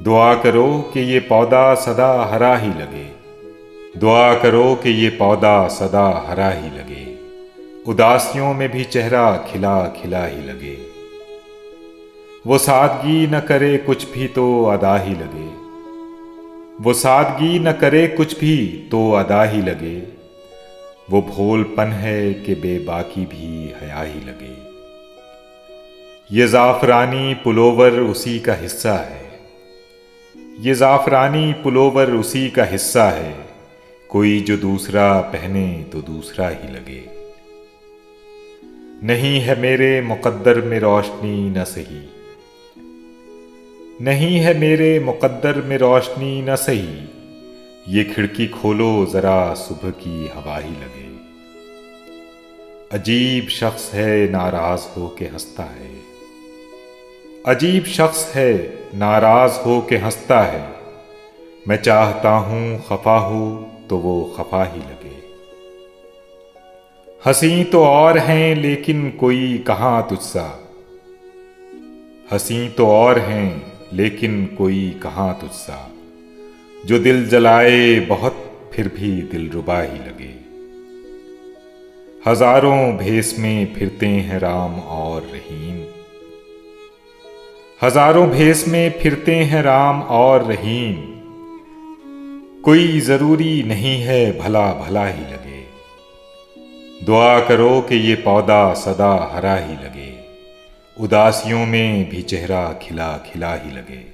दुआ करो कि ये पौधा सदा हरा ही लगे। दुआ करो कि ये पौधा सदा हरा ही लगे। उदासियों में भी चेहरा खिला खिला ही लगे। वो सादगी न करे कुछ भी तो अदा ही लगे। वो सादगी न करे कुछ भी तो अदा ही लगे। वो भोलपन है कि बेबाकी भी हया ही लगे। ये ज़ाफ़रानी पुलोवर उसी का हिस्सा है। ये ज़ाफ़रानी पुलोवर उसी का हिस्सा है। कोई जो दूसरा पहने तो दूसरा ही लगे। नहीं है मेरे मुक़द्दर में रोशनी न सही। नहीं है मेरे मुक़द्दर में रोशनी न सही। ये खिड़की खोलो ज़रा सुबह की हवा ही लगे। अजीब शख्स है नाराज़ हो के हंसता है। अजीब शख्स है नाराज़ हो के हंसता है। मैं चाहता हूँ खफा हो तो वो खफा ही लगे। हंसी तो और हैं लेकिन कोई कहाँ तुझसा। हंसी तो और हैं लेकिन कोई कहाँ तुझसा। जो दिल जलाए बहुत फिर भी दिलरुबा ही लगे। हजारों भेस में फिरते हैं राम और रहीम। हजारों भेस में फिरते हैं राम और रहीम। कोई जरूरी नहीं है भला भला ही लगे। दुआ करो कि ये पौधा सदा हरा ही लगे। उदासियों में भी चेहरा खिला खिला ही लगे।